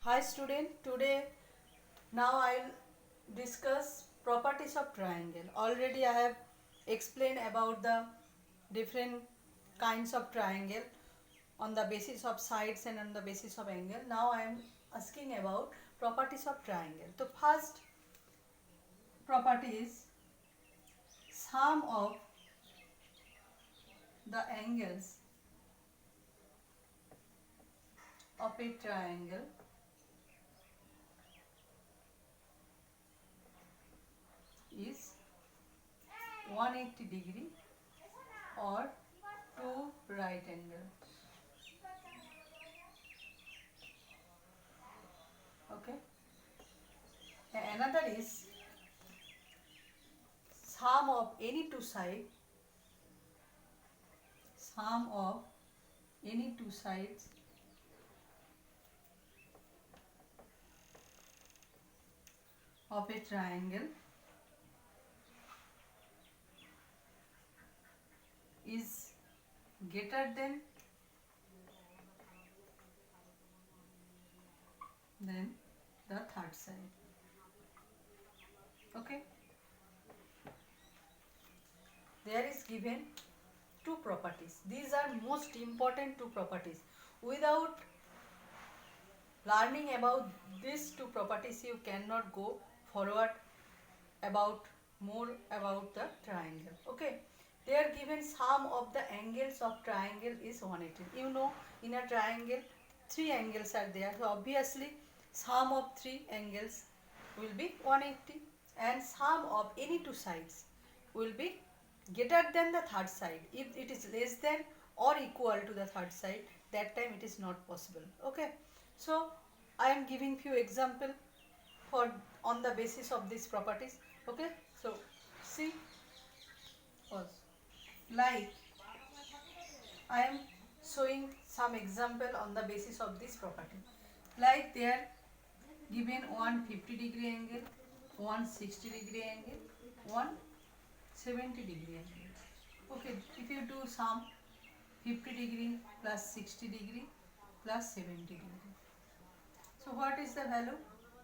Hi student, today now I'll discuss properties of triangle. Already I have explained about the different kinds of triangle on the basis of sides and on the basis of angle. Now I am asking about properties of triangle. The first property is sum of the angles of a triangle is 180 degree or two right angle. Okay. Another is sum of any two sides, sum of any two sides of a triangle is greater than the third side. Okay. There is given two properties. These are most important two properties. Without learning about these two properties, you cannot go forward about more about the triangle. Okay. They are given sum of the angles of triangle is 180. You know, in a triangle, three angles are there. So obviously, sum of three angles will be 180, and sum of any two sides will be greater than the third side. If it is less than or equal to the third side, that time it is not possible. Okay. So I am giving few example for on the basis of these properties. Okay. So see, pause. Like I am showing some example on the basis of this property. Like they are given 150-degree angle, 160-degree angle, 170-degree angle. Okay, if you do sum 50 degree plus 60 degree plus 70 degree. So what is the value?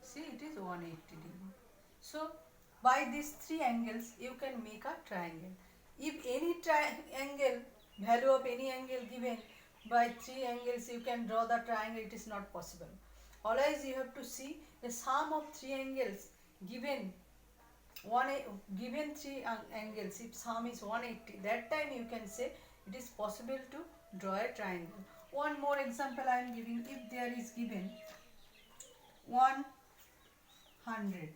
See, it is 180 degree. So by these three angles you can make a triangle. If any triangle, value of any angle given by three angles, you can draw the triangle, it is not possible. Always you have to see the sum of three angles given one given three angles. If sum is 180, that time you can say it is possible to draw a triangle. One more example I am giving. If there is given 100,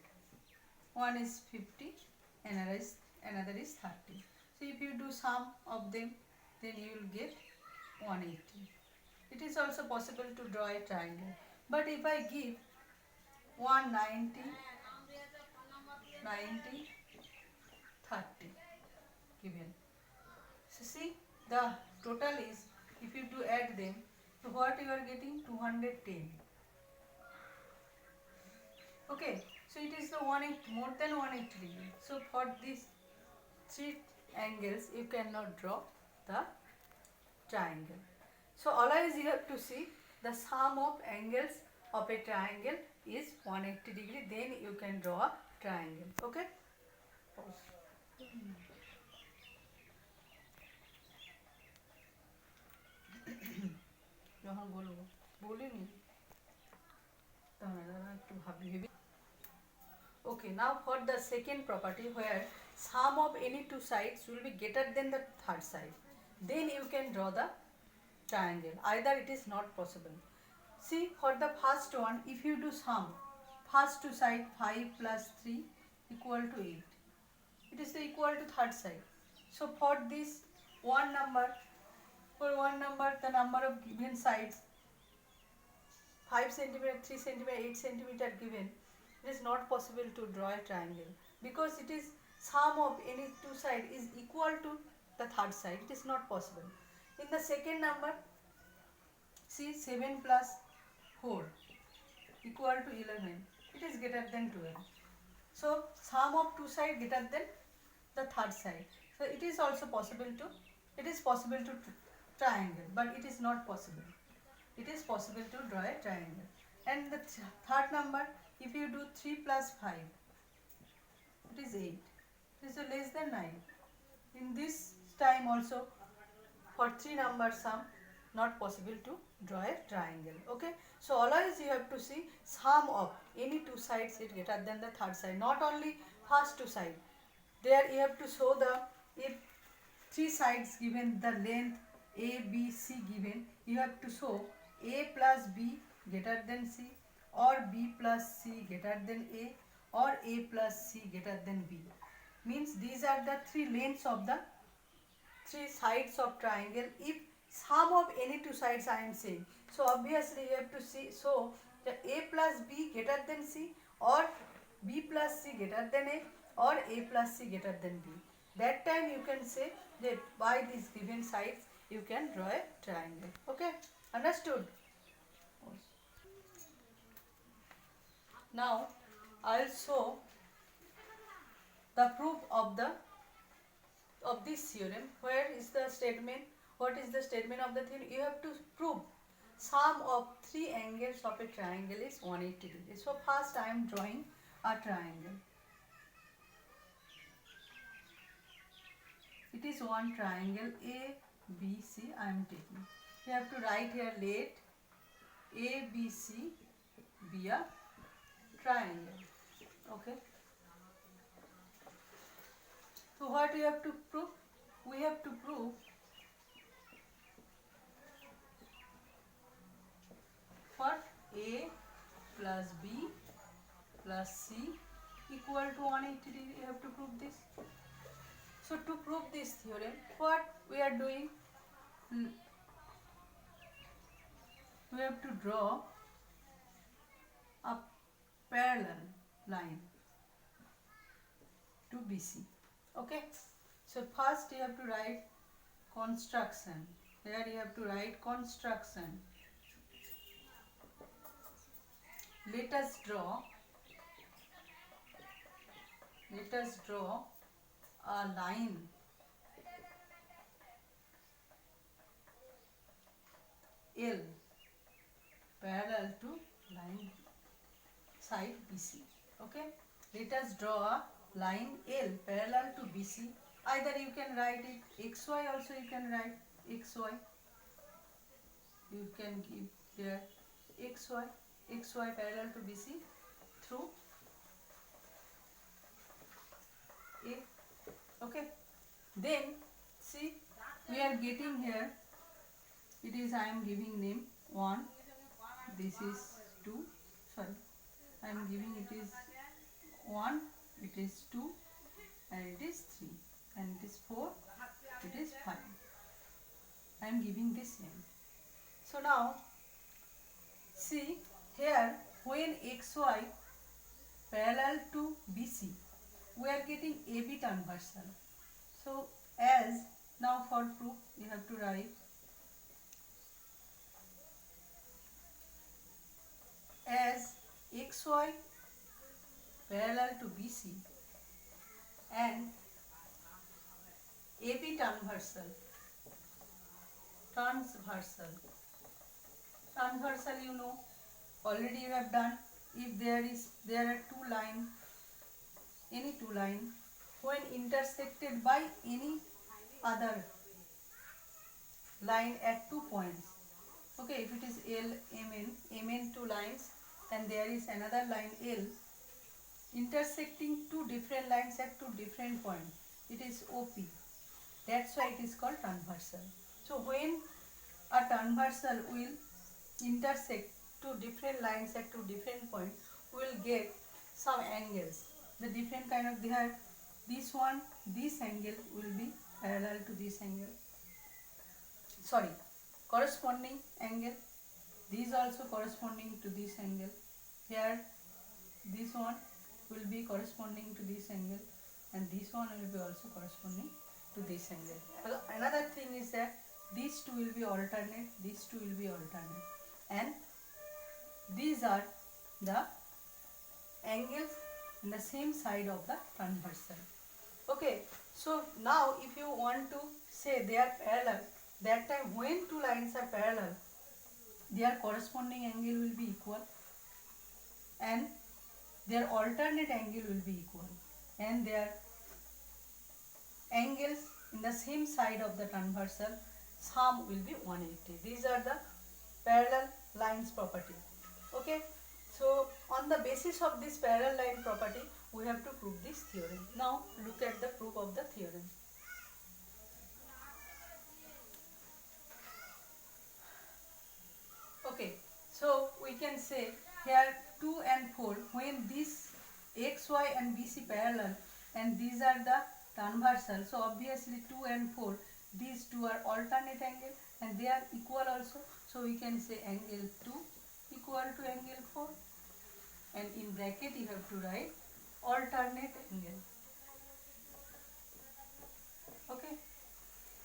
one is 50, another is 30. So if you do sum of them, then you will get 180. It is also possible to draw a triangle. But if I give 190, 90, 30 given. So see, the total is, if you do add them, so what you are getting? 210. Okay, so it is the 180, more than 180 degree. So for these three angles, you cannot draw the triangle. So always you have to see the sum of angles of a triangle is 180 degree, then you can draw a triangle. Okay. যখন বলবো বলিনি তাহলে একটু ভাবি। Okay, now for the second property, where sum of any two sides will be greater than the third side, then you can draw the triangle. Either it is not possible. See, for the first one, if you do sum, first two side 5 plus 3 equal to 8. It is equal to third side. So for this one number, the number of given sides 5 centimeter, 3 centimeter, 8 centimeter given, it is not possible to draw a triangle because it is sum of any two side is equal to the third side. It is not possible. In the second number, see, 7 plus 4 equal to 11. It is greater than 12. So sum of two side greater than the third side. So it is also possible to, it is possible to triangle, but it is not possible. It is possible to draw a triangle. And the third number, if you do 3 plus 5, it is 8. It is less than 9. In this time also, for 3 number sum, not possible to draw a triangle. Okay, so always you have to see sum of any two sides is greater than the third side, not only first two side. There you have to show the, if three sides given, the length a b c given, you have to show a plus b greater than c, or b plus c greater than a, or a plus c greater than b. Means these are the three lengths of the three sides of triangle. If sum of any two sides I am saying, so obviously you have to see, so the a plus b greater than c, or b plus c greater than a, or a plus c greater than b. That time you can say that by these given sides you can draw a triangle. Okay, understood? Now I will show the proof of this theorem. Where is the statement? What is the statement of the theorem? You have to prove sum of three angles of a triangle is 180 degrees. So first I am drawing a triangle. It is one triangle A, B, C I am taking. You have to write here, let A, B, C be a triangle. Okay. So what we have to prove? We have to prove what? A plus B plus C equal to 180 degree. You have to prove this. So to prove this theorem, what we are doing? We have to draw a parallel line to BC. Okay. So first you have to write construction. There you have to write construction. Let us draw a line L parallel to line side BC. Okay, let us draw a line L parallel to BC. Either you can write it XY, also you can write XY. You can give there XY parallel to BC through A. Okay, then see, we are getting here, it is, I am giving name 1, this is 2, sorry, I am giving, it is 1, it is 2, and it is 3, and it is 4, it is 5. I am giving this name. So now see here, when XY parallel to BC, we are getting AB transversal. So as, now for proof you have to write as XY parallel to BC and AB transversal you know, already you have done. If there are two lines, any two lines, when intersected by any other line at 2 points, okay, if it is L, MN two lines, and there is another line L intersecting two different lines at two different points, it is OP. That's why it is called transversal. So when a transversal will intersect two different lines at two different points, we will get some angles. The different kind of, they have this one, this angle will be parallel to this angle. Sorry, corresponding angle. These also corresponding to this angle. Here, this one will be corresponding to this angle, and this one will be also corresponding to this angle. Another thing is that these two will be alternate, these two will be alternate, and these are the angles in the same side of the transversal. Okay, so now if you want to say they are parallel, that time when two lines are parallel, their corresponding angle will be equal. their alternate angle will be equal and their angles in the same side of the transversal sum will be 180. These are the parallel lines property. Okay, so on the basis of this parallel line property we have to prove this theorem. Now look at the proof of the theorem. Okay, so we can say here 2 and 4, when this xy and bc parallel and these are the transversal, so obviously 2 and 4, these two are alternate angle and they are equal also, so we can say angle 2 equal to angle 4, and in bracket you have to write alternate angle. Okay,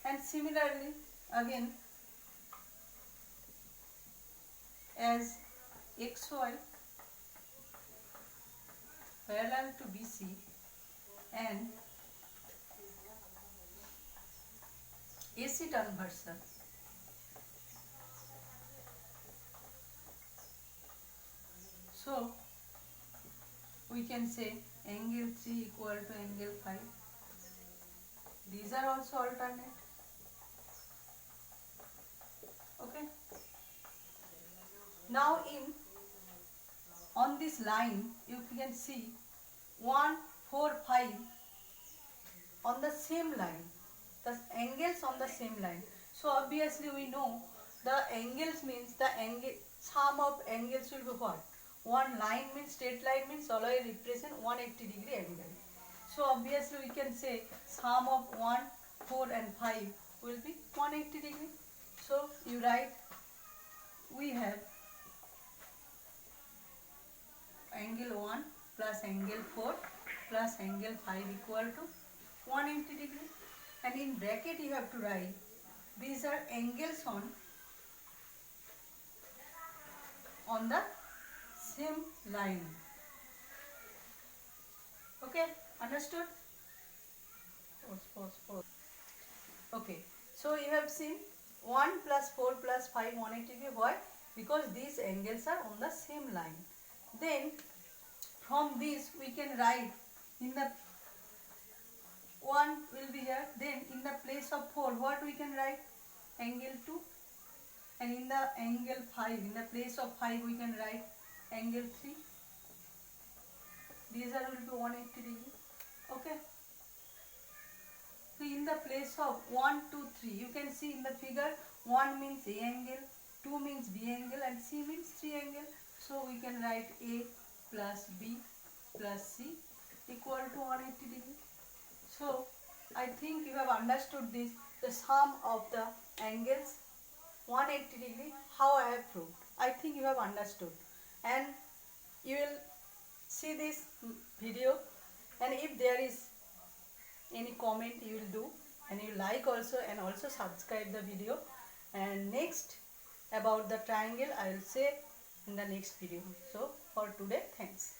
and similarly again as xy parallel to BC and AC transversal, so we can say angle 3 equal to angle 5. These are also alternate. Okay. Now on this line you can see 1, 4, 5 on the same line, the angles on the same line. So obviously we know the angles means the angle sum of angles will be what? One line means straight line means always represent 180 degree angle. So obviously we can say sum of 1, 4 and 5 will be 180 degree. So you write, we have angle 1 plus angle 4 plus angle 5 equal to 180 degree, and in bracket you have to write these are angles on the same line. Okay, understood? Pause. Okay, so you have seen 1 plus 4 plus 5 180 degree. Why? Because these angles are on the same line. Then from this we can write, in the 1 will be here, then in the place of 4 what we can write? Angle 2, and in the angle 5, in the place of 5 we can write angle 3. These are will be 180 degree. Okay. So in the place of 1, 2, 3, you can see in the figure 1 means A angle, 2 means B angle and C means 3 angle. So we can write A plus B plus C equal to 180 degree. So I think you have understood this, the sum of the angles 180 degree, how I have proved. I think you have understood, and you will see this video, and if there is any comment you will do, and you like also, and also subscribe the video. And next about the triangle I will say in the next video. So for today, thanks.